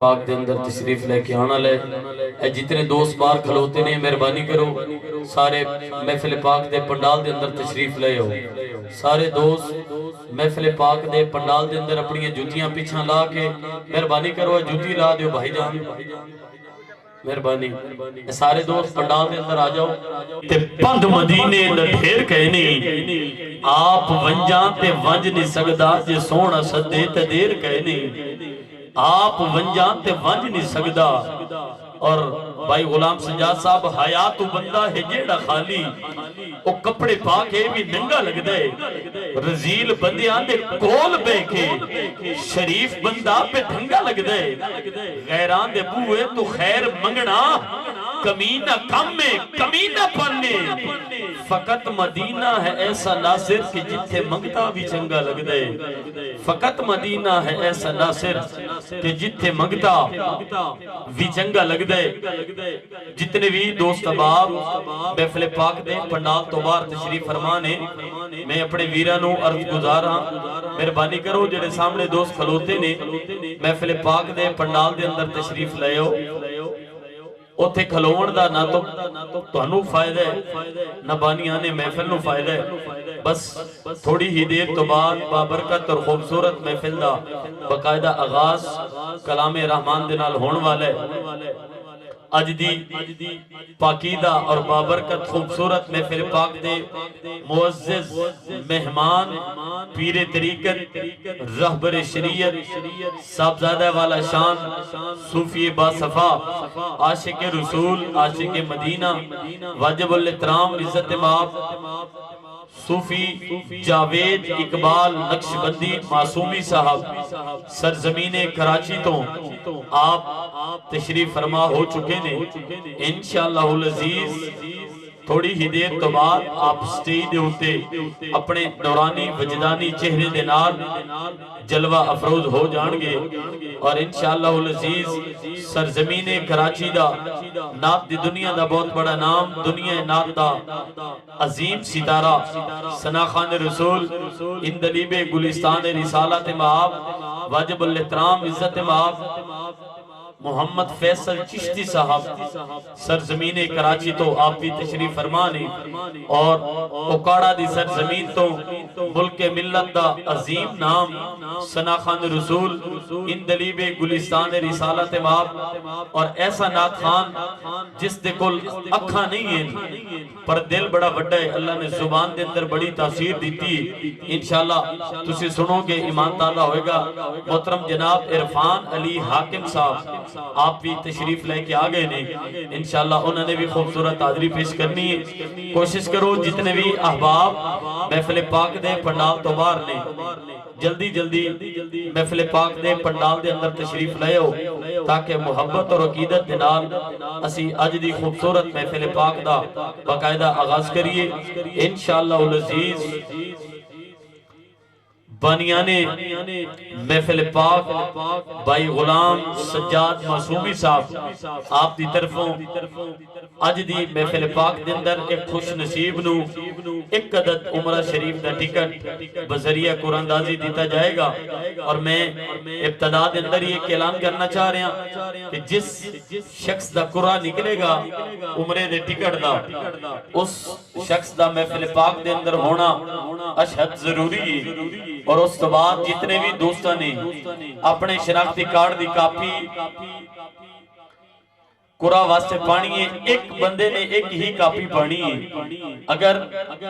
پاک دے اندر تشریف لے کے آنا لے اے جتنے دوست بار کھلوتے نے مہربانی کرو سارے محفل پاک دے پنڈال دے اندر تشریف لے ہو سارے دوست محفل پاک دے پنڈال دے اندر اپنی جوتیاں پیچھا لا کے مہربانی کرو جوتی لا دیو بھائی جان مہربانی سارے دوست پنڈال دے اندر آ جاؤ تے پند مدینے دا ڈھیر کہنی آپ ونجاں تے ونج نہیں سکدا جے سونا سدے تے دیر کہنی آپ ونجان تے ونج نہیں سکدا اور بھائی غلام سجاد صاحب حیات بندہ ہے جیڑا خالی او کپڑے پاکے بھی ننگا لگ دے رزیل بندیاں دے کول بے کے شریف بندہ پہ ڈھنگا لگ دے غیران دے بوئے تو خیر منگنا کمینہ کم میں کمینہ پڑھنے فقط مدینہ ہے ایسا ناصر کہ جتھے منگتا بھی چنگا لگ دے فقط مدینہ ہے ایسا ناصر کہ جتھے منگتا بھی چنگا لگ دے جتنے بھی دوست احباب محفل پاک دے پنڈال تو بار تشریف فرمانے میں اپنے ویرانوں عرض گزارا مہربانی کرو جڑے سامنے دوست کھلوتے نے محفل پاک دے پنڈال دے اندر تشریف لے ہو اوتھے کھلوڑ دا نہ تو انو فائدہ ہے نہ بانیانے محفل نو فائدہ ہے بس تھوڑی ہی دیر تو بعد بابرکت اور خوبصورت محفل دا باقاعدہ آغاز کلام رحمان دنال ہون والے اج دی پاکیدہ اور بابرکت خوبصورت محفل پاک دے معزز مہمان پیر طریقت رہبر شریعت صاحبزادہ والا شان صوفی باصفا عاشق رسول عاشق مدینہ واجب الاحترام عزت مآب صوفی جاوید اقبال نقشبندی معصومی صاحب سرزمین کراچی تو آپ تشریف فرما ہو چکے نے انشاءاللہ العزیز تھوڑی ہی دیر تو بعد آپ سٹیج ہوتے اپنے نورانی وجدانی چہرے دے نال جلوہ افروز ہو جانگے اور انشاءاللہ العزیز سرزمین کراچی دا نات دی دنیا دا بہت بڑا نام دنیا نات دا عظیم ستارہ ثنا خان رسول اندلیب گلستان رسالت مآب واجب الاحترام عزت مآب محمد فیصل چشتی صاحب سرزمین کراچی تو آپ بھی تشریف فرمانے اور اکاڑا دی سرزمین تو ملک ملت دا عظیم نام ثنا خان رسول اندلیب گلستان رسالت مآب اور ایسا نات خان جس دے کل اکھا نہیں ہے پر دل بڑا بڑا ہے اللہ نے زبان دے اندر بڑی تاثیر دیتی انشاءاللہ تسی سنو گے ایمان تعالیٰ ہوئے گا محترم جناب عرفان علی حاکم صاحب آپ بھی تشریف لے کے آگئے نے انشاءاللہ انہوں نے بھی خوبصورت حاضری پیش کرنی ہے کوشش کرو جتنے بھی احباب محفل پاک دے پنڈال تو بار نے جلدی جلدی محفل پاک دے پنڈال دے اندر تشریف لے ہو تاکہ محبت اور عقیدت دنال اسی اج دی خوبصورت محفل پاک دا باقاعدہ آغاز کریے انشاءاللہ العزیز بانیانے محفل پاک بھائی غلام سجاد معصومی صاحب آپ دی طرفوں اج دی محفل پاک دے اندر ایک خوش نصیب نو ایک عدد عمرہ شریف دا ٹکٹ بذریعہ قرآن دازی دیتا جائے گا اور میں ابتدا دے اندر یہ اعلان کرنا چاہ رہے ہیں کہ جس شخص دا قرآن نکلے گا عمرے دے ٹکٹ دا اس شخص دا محفل پاک دے اندر ہونا اشہد ضروری ہے اور اس تو بعد جتنے بھی دوستہ نے اپنے شناختی کارڈ دی کاپی قرآن واسطے پانی ہے ایک بندے نے ایک ہی کاپی پانی ہے اگر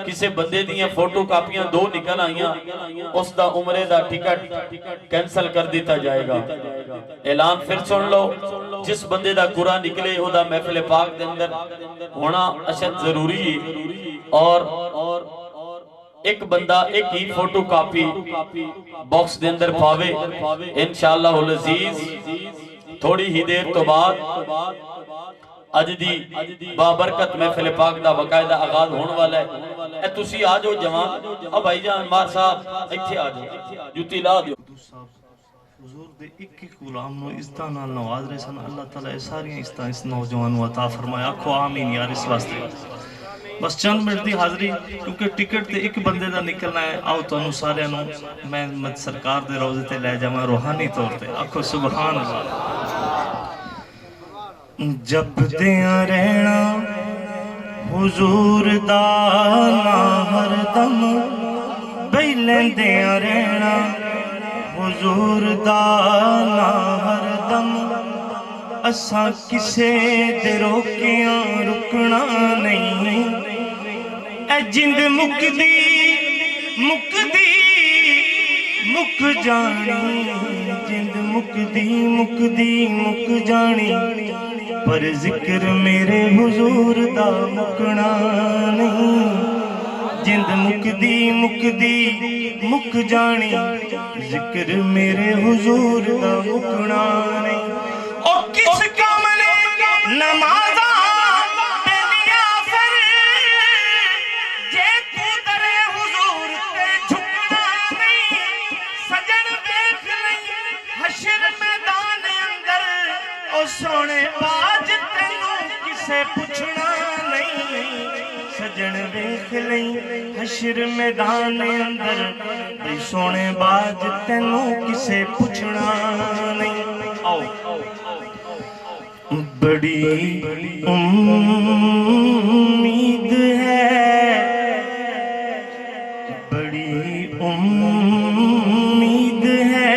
کسے بندے دیاں فوٹو کاپیاں دو نکل آئیاں اس دا عمرے دا ٹکٹ کینسل کر دیتا جائے گا اعلان پھر سن لو جس بندے دا قرآن نکلے او دا محفل پاک دے اندر ہونا اشد ضروری ہے اور ایک بندہ ایک ہی فوٹو کاپی باکس دے اندر پاوے انشاءاللہ العزیز تھوڑی ہی دیر تو بعد اج دی بابرکت محفل پاک دا باقاعدہ آغاز ہون والا ہے اے تسی آ جاؤ جوان اب بھائی جان مار صاحب ایتھے آ جاؤ جوتی لا دیو حضور دے ایک غلام نو اس طرح نال نواز رہے سن اللہ تعالیٰ ساری اس نوجوان نو عطا فرمایا آکھو آمین یار اس واسطے بس چند منٹ دی حاضری کیونکہ ٹکٹ تے ایک بندے دا نکلنا ہے آؤ تو انہوں سارے انہوں میں سرکار دے روزے تے لے جاؤں روحانی طور تے آکھو سبحان اللہ ਜਪਦਿਆਂ ਰਹਿਣਾ ਹੁਜ਼ੂਰ ਦਾ ਨਾਂ ਹਰਦਮ, ਬਈ ਲੈਂਦਿਆਂ ਰਹਿਣਾ ਹੁਜ਼ੂਰ ਦਾ ਨਾਂ ਹਰਦਮ। ਅਸਾਂ ਕਿਸੇ ਦੇ ਰੋਕਿਆਂ ਰੁਕਣਾ ਨਹੀਂ, ਐ ਜਿੰਦ ਮੁੱਕਦੀ ਮੁੱਕਦੀ ਮੁੱਕ ਜਾਣੀ, ਜਿੰਦ ਮੁੱਕਦੀ ਮੁੱਕਦੀ ਮੁੱਕ ਜਾਣੀ, ਪਰ ਜ਼ਿਕਰ ਮੇਰੇ ਹੁਜ਼ੂਰ ਦਾ ਮੁੱਕਣਾ ਨਹੀਂ। ਜਿੰਦ ਮੁੱਕਦੀ ਮੁੱਕਦੀ ਮੁੱਕ ਜਾਣੀ, ਜ਼ਿਕਰ ਮੇਰੇ ਹੁਜ਼ੂਰ ਦਾ ਮੁੱਕਣਾ ਨਹੀਂ। ਉਹ ਕਿਸ ਕੰਮ ਨੇ ਨਮਾਜ਼ਾਂ ਬੇਲੀਆਂ ਫਿਰ, ਜੇ ਤੂੰ ਦਰੇ ਹੁਜ਼ੂਰ ਤੇ ਝੁਕਣਾ ਨਹੀਂ। ਸਜਣ ਵੇਖ ਲਈ ਹਸ਼ਰ ਮੈਦਾਨ ਅੰਦਰ, ਉਹ ਸੋਹਣੇ ਬਾਜ ਤੈਨੂੰ ਕਿਸੇ ਪੁੱਛਣਾ ਨਹੀਂ। ਸਜਣ ਵੇਖ ਲਈ ਹਸ਼ਰ ਮੈਦਾਨ ਅੰਦਰ, ਬਈ ਸੋਹਣੇ ਬਾਜ ਤੈਨੂੰ ਕਿਸੇ ਪੁੱਛਣਾ ਨਹੀਂ। ਆਓ ਬੜੀ ਉਮੀਦ ਹੈ, ਬੜੀ ਉਮੀਦ ਹੈ,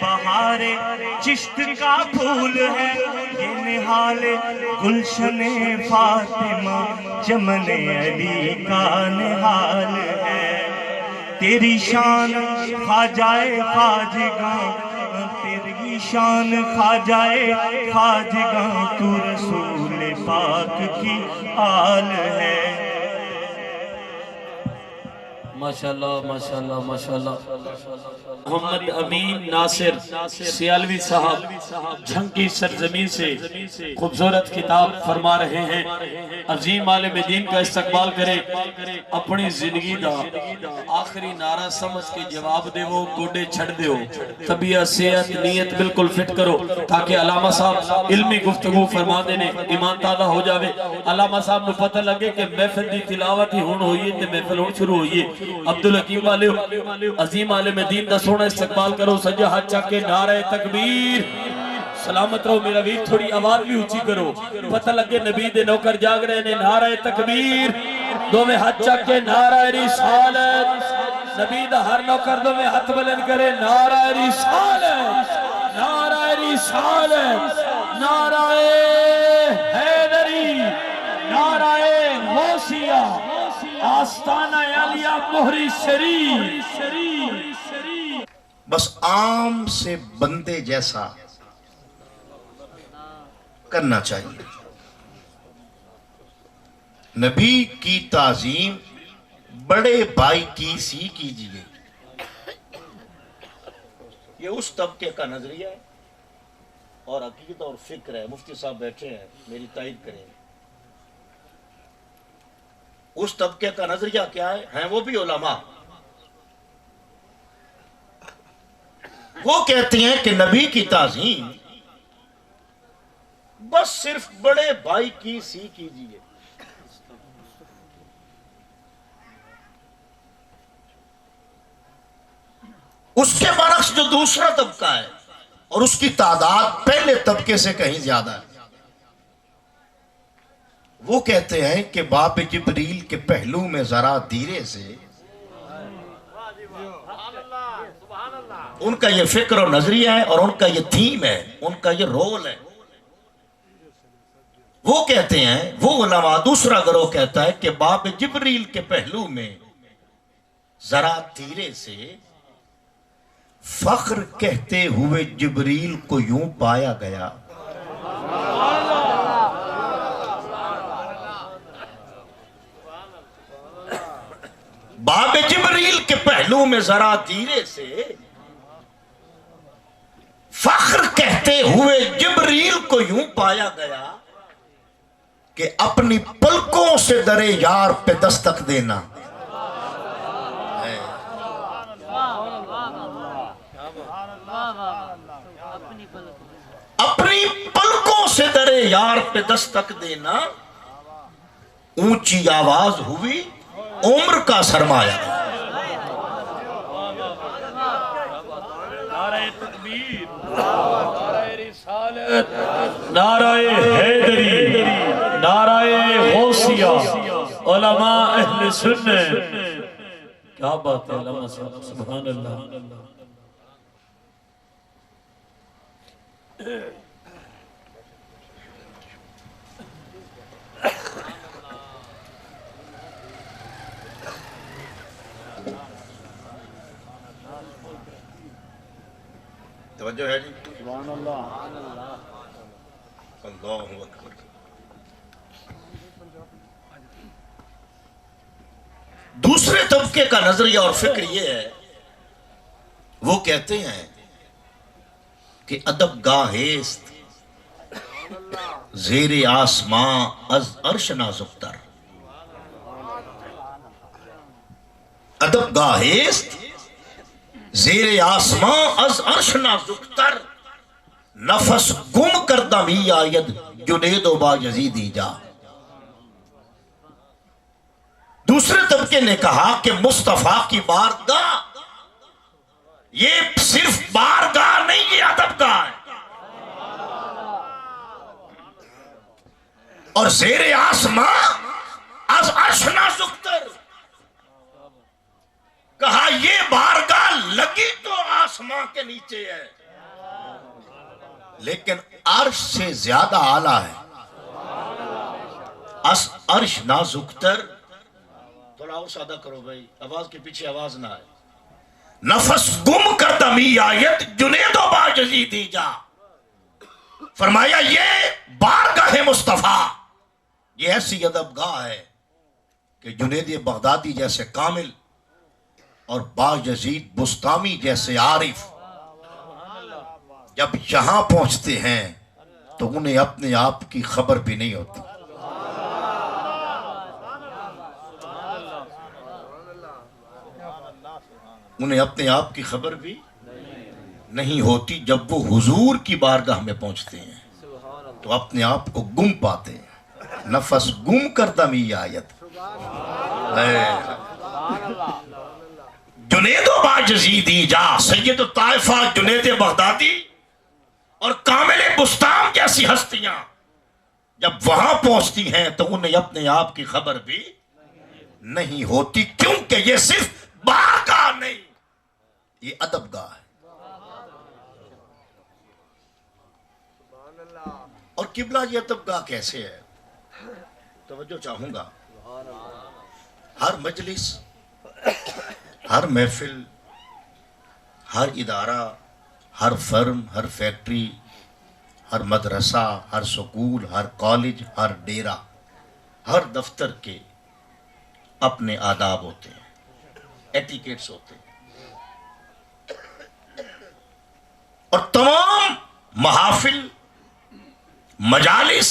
بہار چشت کا پھول ہے، یہ نہال گلشن فاطمہ چمن علی کا نہال ہے۔ تیری شان خواجائے خواجگاں، تیری شان خواجائے خواجگاں، تو رسول پاک کی آل ہے۔ ماشاءاللہ ماشاءاللہ ماشاءاللہ۔ محمد امین ناصر سیالوی صاحب جھنکی سرزمین سے خوبصورت کتاب فرما رہے ہیں۔ عظیم عالم دین کا استقبال کرے، اپنی زندگی دا آخری نعرہ سمجھ کے جواب دے وہ گوڑے چھڑ دے ہو، طبیعت صحت نیت بالکل فٹ کرو تاکہ علامہ صاحب علمی گفتگو فرما دینے، ایمان تازہ ہو جاوے۔ علامہ صاحب نے پتہ لگے کہ محفل دی تلاوت ہی ہون ہوئی ہے تے محفل ہون شروع ہوئی ہے۔ عبدالحکیم والے عظیم عالم دین دا سونا استقبال کرو، سجا ہاتھ چاک کے نعرہ تکبیر۔ سلامت رہو میرا ویر، تھوڑی آواز بھی اونچی کرو، پتہ لگے نبی دے نوکر جاگ رہے نے۔ نعرہ تکبیر، دو میں ہاتھ چاک کے نعرہ رسالت، نبی دا ہر نوکر دو میں ہاتھ بلند کرے۔ نعرہ رسالت، نعرہ رسالت، نعرہ حیدری، نعرہ غوثیہ، آستانہ عالیہ مہری شریف۔ بس عام سے بندے جیسا کرنا چاہیے۔ نبی کی تعظیم بڑے بھائی کی سی کیجئے، یہ اس طبقے کا نظریہ ہے اور عقیدہ اور فکر ہے۔ مفتی صاحب بیٹھے ہیں، میری تائید کریں۔ اس طبقے کا نظریہ کیا ہے؟ ہیں وہ بھی علماء، وہ کہتے ہیں کہ نبی کی تعظیم بس صرف بڑے بھائی کی سی کیجئے۔ اس کے برعکس جو دوسرا طبقہ ہے اور اس کی تعداد پہلے طبقے سے کہیں زیادہ ہے، وہ کہتے ہیں کہ باب جبریل کے پہلو میں ذرا دھیرے سے، ان کا یہ فکر اور نظریہ ہے اور ان کا یہ تھیم ہے، ان کا یہ رول ہے۔ وہ کہتے ہیں، وہ علماء دوسرا گروہ کہتا ہے کہ باب جبریل کے پہلو میں ذرا دھیرے سے، فخر کہتے ہوئے جبریل کو یوں پایا گیا۔ باب جبریل کے پہلو میں ذرا دھیرے سے، فخر کہتے ہوئے جبریل کو یوں پایا گیا کہ اپنی پلکوں سے در یار پہ دستک دینا۔ اپنی پلکوں سے در یار پہ دستک دینا، اونچی آواز ہوئی عمر کا سرمایہ۔ نعرہ تکبیر، نعرہ رسالت، نعرہ حیدری، نعرہ غوثیہ، علماء اہل سنت۔ کیا بات ہے علماء صاحب، سبحان اللہ۔ توجہ ہے جی؟ سبحان اللہ، اللہ اکبر۔ دوسرے طبقے کا نظریہ اور فکر یہ ہے، وہ کہتے ہیں کہ ادب گاہست زیر آسماں از عرش نازک تر۔ ادب گاہست زیر آسماں از عرش نازک تر، نفس گم کردہ می آید جنید و با یزیدی جا۔ دوسرے طبقے نے کہا کہ مصطفیٰ کی بارگاہ یہ صرف بارگاہ نہیں، یہ ادب گاہ ہے، اور زیر آسماں از عرش نازک تر، کہا یہ بارگاہ لگی تو آسماں کے نیچے ہے، لیکن عرش سے زیادہ اعلیٰ ہے. عرش نازک تر. تھوڑا اور سادہ کرو بھائی، آواز کے پیچھے آواز نہ آئے. نفس گم کردہ می آیت جنید و باجزی دی جا. فرمایا یہ بارگاہ مصطفیٰ، یہ ایسی ادب گاہ ہے کہ جنید بغدادی جیسے کامل اور باجزید بستامی جیسے عارف جب یہاں پہنچتے ہیں تو انہیں اپنے آپ کی خبر بھی نہیں ہوتی. انہیں اپنے آپ کی خبر بھی نہیں ہوتی. جب وہ حضور کی بارگاہ میں پہنچتے ہیں تو اپنے آپ کو گم پاتے ہیں. نفس گم کردہ می آیت. جنید و باجزی دی جا. سید الطائفہ جنید بغدادی اور کامل بستام جیسی ہستیاں جب وہاں پہنچتی ہیں تو انہیں اپنے آپ کی خبر بھی نہیں ہوتی، کیونکہ یہ صرف بارگاہ نہیں، یہ ادب گاہ ہے. اور قبلہ یہ ادب گاہ کیسے ہے؟ توجہ چاہوں گا. ہر مجلس، ہر محفل، ہر ادارہ، ہر فرم، ہر فیکٹری، ہر مدرسہ، ہر سکول، ہر کالج، ہر ڈیرہ، ہر دفتر کے اپنے آداب ہوتے ہیں، ایٹیکیٹس ہوتے ہیں. اور تمام محافل، مجالس،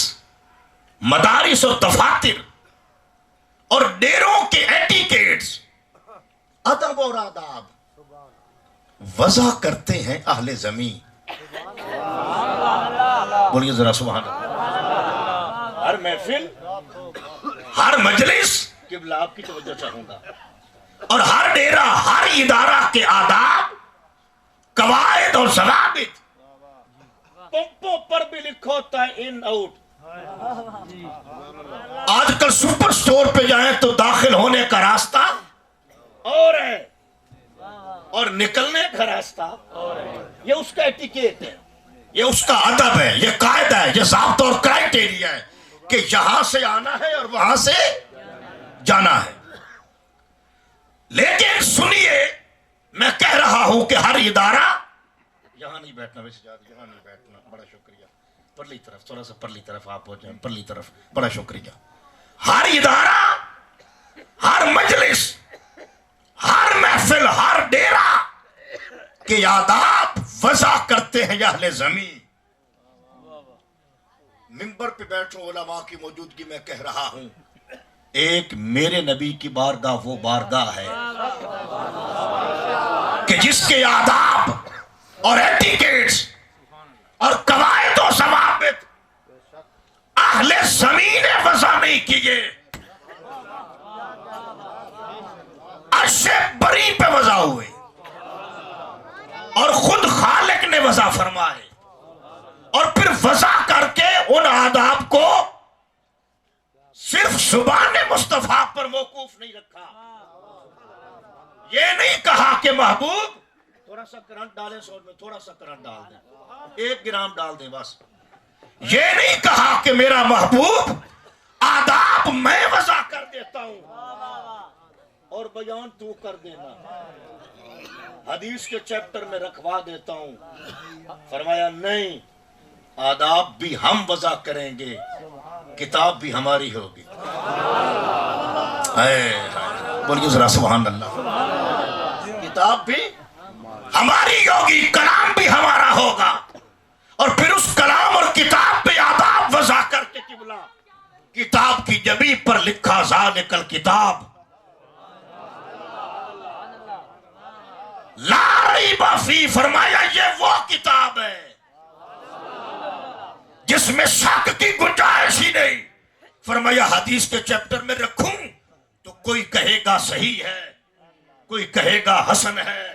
مدارس و دفاتر اور ڈیروں کے ایٹیکیٹس، ادب اور آداب وضع کرتے ہیں اہل زمین. بولیے ذرا سبحان اللہ. ہر محفل، ہر مجلس، قبلہ آپ کی توجہ چاہوں گا، اور ہر ڈیرہ، ہر ادارہ کے آداب، قواعد اور ضوابط. پمپوں پر بھی لکھا ہوتا ہے ان آؤٹ. آج کل سپر سٹور پہ جائیں تو داخل ہونے کا راستہ اور ہے اور نکلنے کا راستہ اور ہے. یہ اس کا ایٹیکیٹ ہے، یہ اس کا ادب ہے، یہ قاعدہ ہے، یہ ضابطہ اور کرائٹیریا ہے کہ یہاں سے آنا ہے اور وہاں سے جانا ہے. لیکن سنیے، میں کہہ رہا ہوں کہ ہر ادارہ، یہاں نہیں بیٹھنا، ویسے یہاں نہیں بیٹھنا، بڑا شکریہ. پرلی طرف، تھوڑا سا پرلی طرف آپ ہو جائیں، پرلی طرف، بڑا شکریہ. ہر ادارہ، ہر مجلس، ہر محفل، ہر ڈیرہ کے آداب وضع کرتے ہیں اہل زمین. منبر پہ بیٹھو، علماء کی موجودگی میں کہہ رہا ہوں، ایک میرے نبی کی بارگاہ وہ بارگاہ ہے کہ جس کے آداب اور ایٹیکیٹس اور قواعد و ضوابط اہل زمین وضع نہیں کیے، عرش بری پہ وضع ہوئے اور خود خالق نے وضع فرمائے، اور پھر وضع کر کے ان آداب کو صرف زبان مصطفیٰ پر موقوف نہیں رکھا. یہ نہیں کہا کہ محبوب تھوڑا سا کرنٹ ڈالیں، سور میں تھوڑا سا کرنٹ ڈال دیں، 1 گرام ڈال دیں بس. یہ نہیں کہا کہ میرا محبوب آداب میں وضع کر دیتا ہوں اور بیان تو کر دینا، حدیث کے چیپٹر میں رکھوا دیتا ہوں. فرمایا نہیں، آداب بھی ہم وضع کریں گے، کتاب بھی ہماری ہوگی. بولیے ذرا سبحان اللہ. کتاب بھی ہماری ہوگی، کلام بھی ہمارا ہوگا، اور پھر اس کلام اور کتاب پہ آداب وضع کر کے قبلہ کتاب کی جبی پر لکھا ذالک الکتاب لا ریب فیہ. فرمایا یہ وہ کتاب ہے جس میں شک کی گنجائش ہی نہیں. فرمایا حدیث کے چیپٹر میں رکھوں تو کوئی کہے گا صحیح ہے، کوئی کہے گا حسن ہے،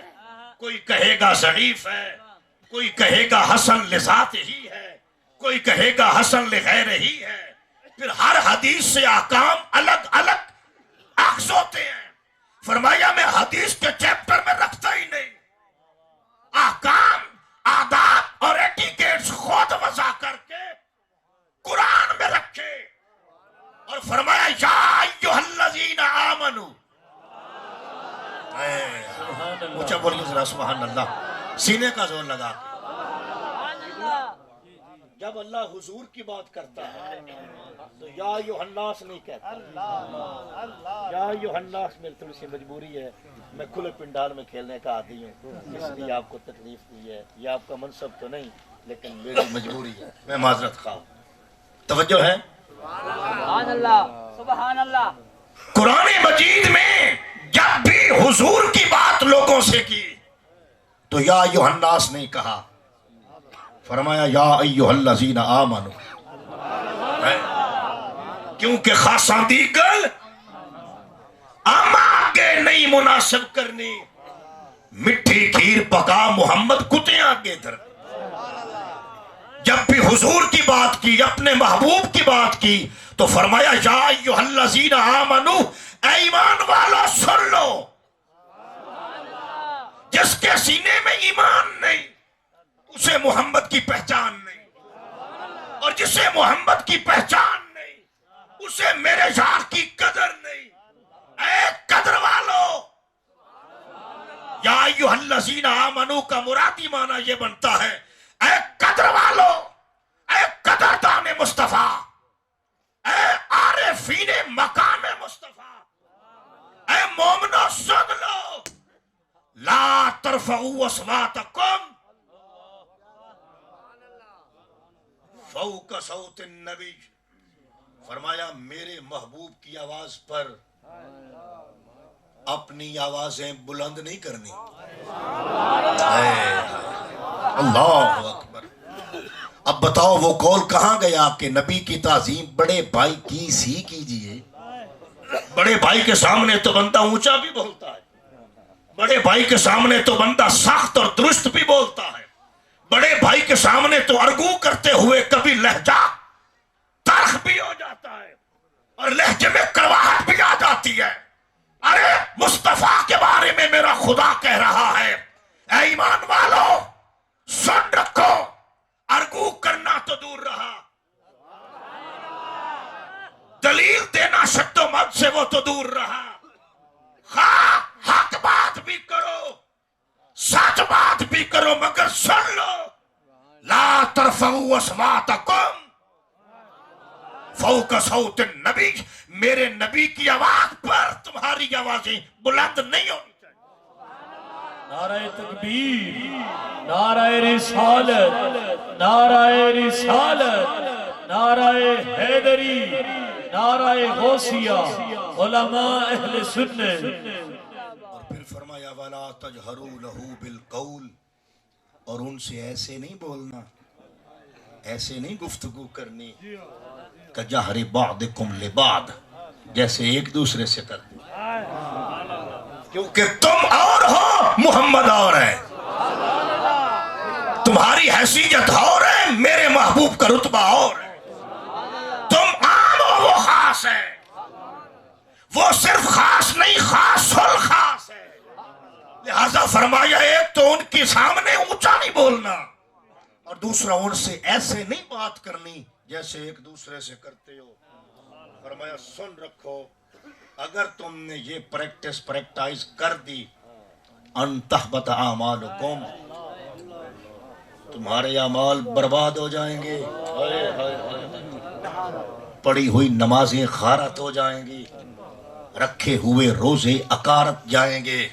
کوئی کہے گا ضعیف ہے، کوئی کہے گا حسن لذات ہی ہے، کوئی کہے گا حسن لغیر ہی ہے. پھر ہر حدیث سے احکام الگ الگ اخذ ہوتے ہیں. فرمایا میں حدیث کے چیپٹر میں رکھتا ہی نہیں، احکام، آداب اور ایٹیکیٹس خود ذرا سبحان اللہ، سینے کا زور لگا کے۔ جب اللہ حضور کی بات کرتا ہے تو یا ایھا الناس نہیں کہتا، یا ایھا الناس میری تھوڑی سی مجبوری ہے، میں کھلے پنڈال میں کھیلنے کا عادی ہوں، اس لیے آپ کو تکلیف دی ہے، یہ آپ کا منصب تو نہیں لیکن میری مجبوری ہے، میں معذرت خواہ ہوں۔ توجہ ہے؟ سبحان اللہ، سبحان اللہ۔ قرآن مجید میں جب بھی حضور کی بات لوگوں سے کی تو یا ایھا الناس نہیں کہا، فرمایا یا ایھا الذین آمنوا، کیونکہ خاصاں دیگر آگے نہیں مناسب کرنی، مٹھی کھیر پکا محمد کتے آگے دھر۔ جب بھی حضور کی بات کی، اپنے محبوب کی بات کی تو فرمایا یا ایھا الذین آمنوا، اے ایمان والو سن لو، جس کے سینے میں ایمان نہیں اسے محمد کی پہچان نہیں، اور جسے محمد کی پہچان نہیں اسے میرے یار کی قدر نہیں۔ اے قدر والو، یا ایھا الذین آمنوا کا مرادی معنی یہ بنتا ہے اے قدر والو، اے قدردان مصطفیٰ، اے عارفین مقام مصطفیٰ، اے مومنو سن لو، لا ترفعوا اصواتکم فوق صوت النبی، فرمایا میرے محبوب کی آواز پر اپنی آوازیں بلند نہیں کرنی۔ اللہ اکبر۔ اب بتاؤ وہ قول کہاں گیا کہ نبی کی تعظیم بڑے بھائی کی سی کیجئے؟ بڑے بھائی کے سامنے تو بندہ اونچا بھی بولتا ہے، بڑے بھائی کے سامنے تو بندہ سخت اور درست بھی بولتا ہے، بڑے بھائی کے سامنے تو ارگو کرتے ہوئے کبھی لہجہ تلخ بھی ہو جاتا ہے اور لہجے میں کڑواہٹ بھی آ جاتی ہے۔ ارے مصطفیٰ کے بارے میں میرا خدا کہہ رہا ہے اے ایمان والو سن رکھو، ارگو کرنا تو دور رہا، دلیل دینا شد و مد سے وہ تو دور رہا، ہاں حق بات بھی کرو، سچ بات بھی کرو، مگر سن لو لا ترفعوا اصواتکم فوق صوت النبی، میرے نبی کی آواز پر تمہاری آوازیں بلند نہیں ہونی چاہیے۔ نعرہ تکبیر، نعرہ رسالت، نعرہ رسالت، نعرہ حیدری، نعرہ غوثیہ، علماء اہل سنت۔ اور پھر فرمایا وَلَا تَجْهَرُوا لَهُ بِالْقَوْلِ، اور ان سے ایسے نہیں بولنا، ایسے نہیں گفتگو کرنی کَجَهْرِ بَعْضِكُمْ لِبَعْضٍ، جیسے ایک دوسرے سے کرتے، کیونکہ تم اور ہو محمد اور ہے، تمہاری حیثیت اور ہے، میرے محبوب کا رتبہ اور ہے، تم عام ہو وہ خاص ہے، وہ صرف خاص نہیں خاص الخاص ہے، لہذا فرمایا ایک تو ان کے سامنے اونچا نہیں بولنا اور دوسرا ان سے ایسے نہیں بات کرنی جیسے ایک دوسرے سے کرتے ہو۔ فرمایا سن رکھو، اگر تم نے یہ پریکٹائز کر دی ان تحبط اعمالکم، تمہارے اعمال برباد ہو جائیں گے، پڑھی ہوئی نمازیں غارت ہو جائیں گی، رکھے ہوئے روزے اکارت جائیں گے،